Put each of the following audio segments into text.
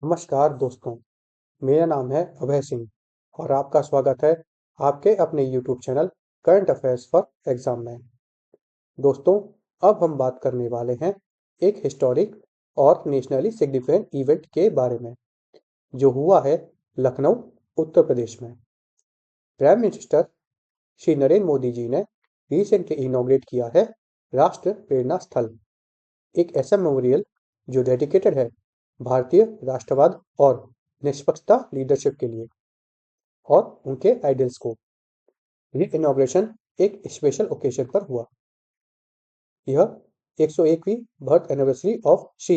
नमस्कार दोस्तों, मेरा नाम है अभय सिंह और आपका स्वागत है आपके अपने YouTube channel current affairs for exam में। दोस्तों, अब हम बात करने वाले हैं एक हिस्टोरिक और नेशनली सिग्निफिकेंट इवेंट के बारे में जो हुआ है लखनऊ, उत्तर प्रदेश में। प्राइम मिनिस्टर श्री नरेंद्र मोदी जी ने रिसेंटली इनॉग्रेट किया है राष्ट्र प्रेरणा स्थल, एक ऐसा मेमोरियल जो डेडिकेटेड है भारतीय राष्ट्रवाद और निष्पक्षता लीडरशिप के लिए और उनके आइडल्स को। ये इनॉग्रेशन एक स्पेशल ओकेजन पर हुआ। यह 101वीं birth anniversary of Shri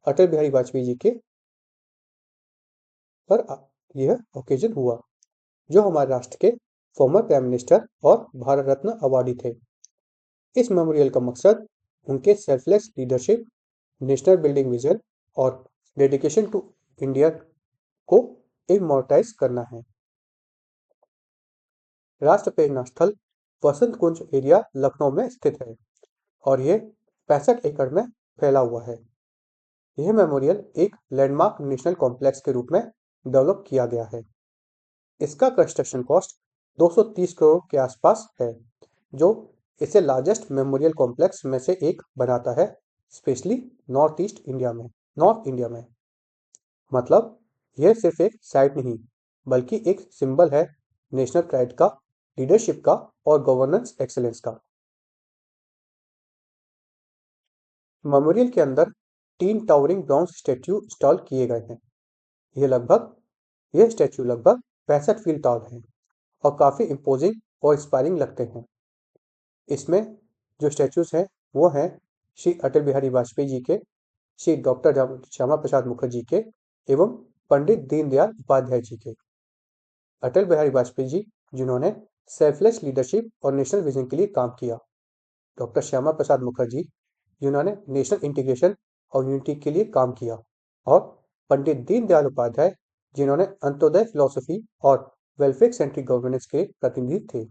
Atal Bihari Vajpayee ji के पर यह ओकेजन हुआ, जो हमारे राष्ट्र के फॉर्मर प्राइम मिनिस्टर और भारत रत्न अवार्डी थे। इस मेमोरियल का मकसद उनके selfless leadership, national building vision और डेडिकेशन टू इंडिया को इमोर्टाइज करना है। राष्ट्र प्रेरणा स्थल वसंत कुंज एरिया लखनऊ में स्थित है और यह 65 एकड़ में फैला हुआ है। यह मेमोरियल एक लैंडमार्क नेशनल कॉम्प्लेक्स के रूप में डेवलप किया गया है। इसका कंस्ट्रक्शन कॉस्ट 230 करोड़ के आसपास है, जो इसे लार्जेस्ट मेमोरियल कॉम्प्लेक्स में से एक बनाता है, स्पेशली नॉर्थ इंडिया में। मतलब यह सिर्फ एक साइट नहीं, बल्कि एक सिंबल है नेशनल प्राइड का, लीडरशिप का और गवर्नेंस एक्सेलेंस का। मेमोरियल के अंदर 3 टावरिंग ब्रॉन्ज स्टैच्यू इंस्टॉल किए गए हैं। यह स्टैच्यू लगभग 65 फीट टॉल है और काफ़ी इम्पोजिंग और इंस्पायरिंग लगते हैं। इसमें जो स्टैच्यूज हैं वो हैं श्री अटल बिहारी वाजपेयी जी के, श्री डॉक्टर श्यामा प्रसाद मुखर्जी के एवं पंडित दीनदयाल उपाध्याय जी के। अटल बिहारी वाजपेयी जी जिन्होंने सेल्फलेस लीडरशिप और नेशनल विजन के लिए काम किया। डॉक्टर श्यामा प्रसाद मुखर्जी जिन्होंने नेशनल इंटीग्रेशन और यूनिटी के लिए काम किया। और पंडित दीनदयाल उपाध्याय जिन्होंने अंत्योदय फिलॉसफी और वेलफेयर सेंट्रिक गवर्नेंस के प्रतिनिधि थे।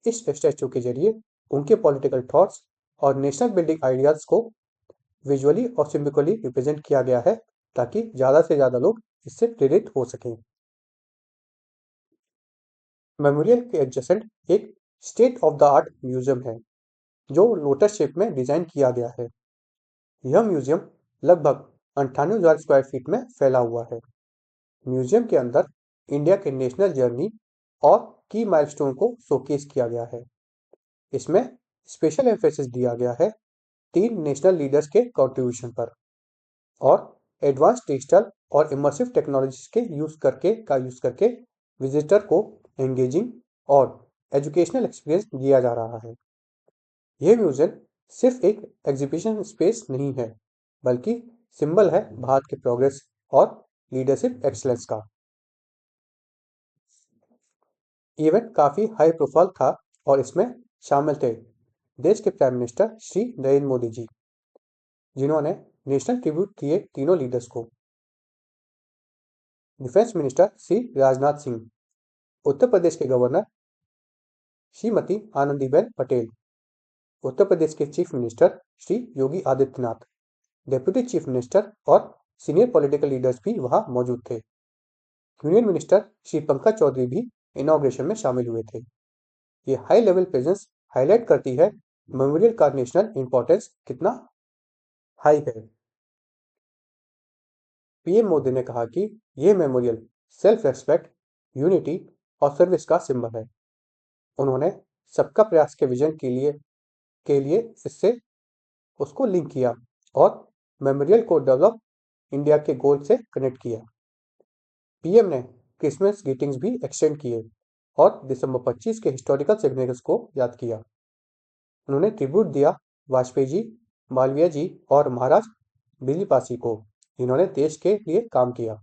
इस स्टैच्यू के जरिए उनके पॉलिटिकल थॉट्स और नेशनल बिल्डिंग आइडियाज को विजुअली और सिंबलिकली रिप्रेजेंट किया गया है, ताकि ज़्यादा से ज़्यादा लोग इससे प्रेरित हो सकें। मेमोरियल के एडजेसेंट एक state of the art museum है, जो लोटस शेप में डिजाइन किया गया है। यह म्यूजियम लगभग 98,000 स्क्वायर फीट में फैला हुआ है। म्यूजियम के अंदर इंडिया के नेशनल जर्नी और की माइलस्टोन को शोकेस किया गया है। इसमें स्पेशल एम्फेसिस दिया गया है 3 नेशनल लीडर्स के कंट्रीब्यूशन पर और एडवांस डिजिटल और इमर्सिव टेक्नोलॉजीज के यूज करके विजिटर को एंगेजिंग और एजुकेशनल एक्सपीरियंस दिया जा रहा है। यह म्यूजियम सिर्फ एक एग्जीबिशन स्पेस नहीं है, बल्कि सिंबल है भारत के प्रोग्रेस और लीडरशिप एक्सलेंस का। इवेंट काफी हाई प्रोफाइल था और इसमें शामिल थे देश के प्राइम मिनिस्टर श्री नरेंद्र मोदी जी, जिन्होंने नेशनल ट्रिब्यूट दिए तीनों लीडर्स को। डिफेंस मिनिस्टर श्री राजनाथ सिंह, उत्तर प्रदेश के गवर्नर श्रीमती आनंदीबेन पटेल, उत्तर प्रदेश के chief minister Shri Yogi Adityanath, deputy chief minister और सीनियर पॉलिटिकल लीडर्स भी वहां मौजूद थे। यूनियन मिनिस्टर श्री पंकज चौधरी भी इनॉग्रेशन में शामिल हुए थे। ये हाई लेवल प्रेजेंस हाईलाइट करती है मेमोरियल का नेशनल इंपॉर्टेंस कितना हाई है। पीएम मोदी ने कहा कि यह मेमोरियल सेल्फ रेस्पेक्ट, यूनिटी और सर्विस का सिंबल है। उन्होंने सबका प्रयास के विजन के लिए इससे उसको लिंक किया और मेमोरियल को डेवलप इंडिया के गोल से कनेक्ट किया। पीएम ने क्रिसमस ग्रीटिंग्स भी एक्सटेंड किए और दिसंबर 25 के हिस्टोरिकल सिग्नेचर्स को याद किया। उन्होंने ट्रिब्यूट दिया वाजपेयी जी, मालवीय जी और महाराज बिजली पासी को, जिन्होंने देश के लिए काम किया।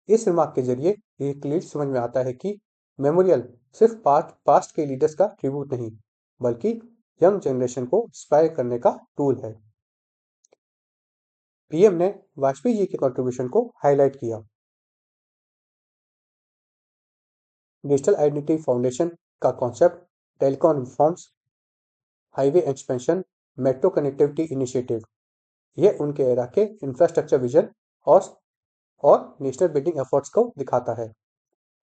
इस रिमार्क के जरिए ये क्लियर समझ में आता है कि मेमोरियल सिर्फ पास्ट के लीडर्स का ट्रिब्यूट नहीं, बल्कि यंग जनरेशन को इंस्पायर करने का टूल है। पीएम ने वाजपेयी जी के कंट्रीब्यूशन को हाईलाइट किया। डिजिटल आइडेंटिटी फाउंडेशन का concept, telecom reforms, highway expansion, metro connectivity initiative, यह उनके एरा के इंफ्रास्ट्रक्चर विजन और और नेशनल बिल्डिंग एफर्ट्स को दिखाता है।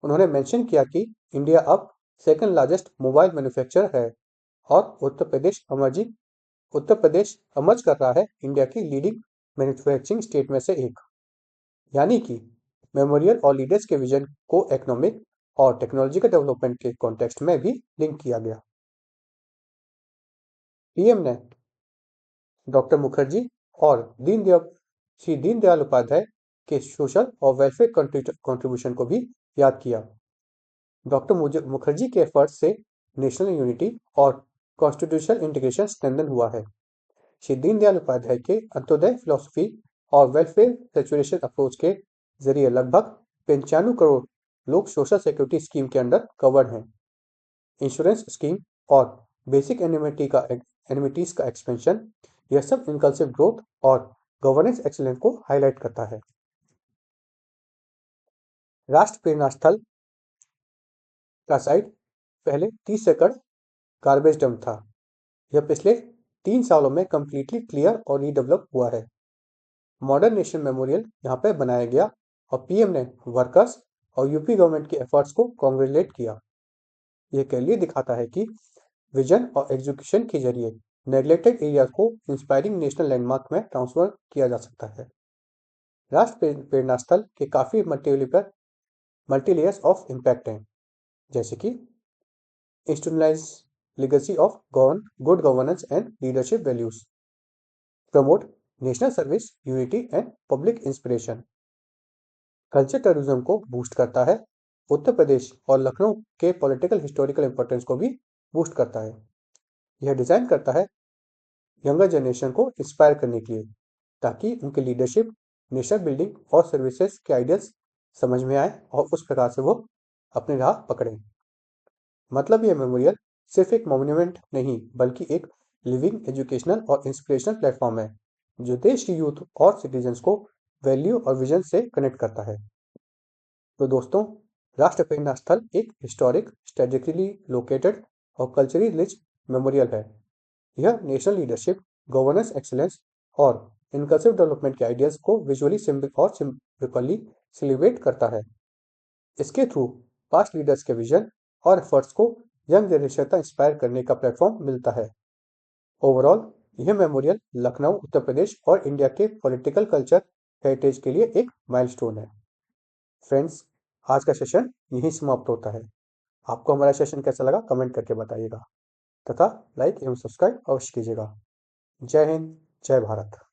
उन्होंने मेंशन किया कि इंडिया अब सेकंड लार्जेस्ट मोबाइल मैन्युफैक्चरर है और उत्तर प्रदेश अमर्ज कर रहा है इंडिया की लीडिंग मैन्युफैक्चरिंग स्टेट में से एक। यानी कि मेमोरियल और लीडर्स के विजन को इकोनॉमिक और टेक्नोलॉजिकल डेवलपमेंट के कॉन्टेक्स्ट में भी लिंक किया गया। पीएम ने डॉक्टर मुखर्जी और श्री दीनदयाल उपाध्याय के सोशल और वेलफेयर कंट्रीब्यूशन को भी याद किया। डॉक्टर मुखर्जी के एफर्ट्स से नेशनल यूनिटी और कॉन्स्टिट्यूशनल इंटीग्रेशन स्ट्रेंथन हुआ है। श्री दीनदयाल उपाध्याय के अंत्योदय फिलॉसफी और वेलफेयर सेचुरेशन अप्रोच के जरिए लगभग 95 करोड़ लोग सोशल सिक्योरिटी स्कीम के अंडर कवर्ड हैं। इंश्योरेंस स्कीम और बेसिक एनिमिटीज का एक्सपेंशन, यह सब इनकल्सिव ग्रोथ और गवर्नेंस एक्सीलेंस को हाईलाइट करता है। राष्ट्र प्रेरणा स्थल का साइट पहले 30 एकड़ गार्बेज डंप था। यह पिछले 3 सालों में कंप्लीटली क्लियर और रीडेवलप हुआ है। मॉडर्न नेशन मेमोरियल यहाँ पे बनाया गया और पीएम ने वर्कर्स और यूपी गवर्नमेंट के एफर्ट्स को कांग्रेचुलेट किया। यह क्लियरली दिखाता है कि विजन और एग्जीक्यूशन के जरिए नेग्लेक्टेड एरिया को इंस्पायरिंग नेशनल लैंडमार्क में ट्रांसफर किया जा सकता है। राष्ट्र प्रेरणा स्थल के काफी मल्टीलेयर्स ऑफ इम्पैक्ट हैं, जैसे कि institutionalise legacy of good governance and leadership values, promote national service, unity and public inspiration, culture tourism को बूस्ट करता है, उत्तर प्रदेश और लखनऊ के पॉलिटिकल हिस्टोरिकल इंपॉर्टेंस को भी बूस्ट करता है। यह डिजाइन करता है यंगर जनरेशन को इंस्पायर करने के लिए, ताकि उनके लीडरशिप, नेशन बिल्डिंग और सर्विसेज के आइडियल्स समझ में आए और उस प्रकार से वो अपनी राह पकड़ें। मतलब यह मेमोरियल सिर्फ एक मॉन्यूमेंट नहीं, बल्कि एक लिविंग एजुकेशनल और इंस्पिरेशनल प्लेटफॉर्म है, जो देश की यूथ और सिटीजन्स को वैल्यू और विजन से कनेक्ट करता है। तो दोस्तों, राष्ट्र प्रेरणा स्थल एक हिस्टोरिक, स्ट्रेटेजिकली लोकेटेड और कल्चरली रिच मेमोरियल है। यह नेशनल लीडरशिप, गवर्नेंस एक्सीलेंस और इनकल्सिव डेवलपमेंट के आइडियाज को विजुअली सिंबॉलिकली सेलिब्रेट करता है। इसके थ्रू पास्ट लीडर्स के विजन और एफर्ट्स को यंग जनरेशन तक इंस्पायर करने का प्लेटफॉर्म मिलता है। ओवरऑल यह मेमोरियल लखनऊ, उत्तर प्रदेश और इंडिया के पॉलिटिकल कल्चर हेरिटेज के लिए एक माइलस्टोन है। फ्रेंड्स, आज का सेशन यहीं समाप्त होता है। आपको हमारा सेशन कैसा लगा कमेंट करके बताइएगा तथा लाइक एवं सब्सक्राइब अवश्य कीजिएगा। जय हिंद, जय भारत।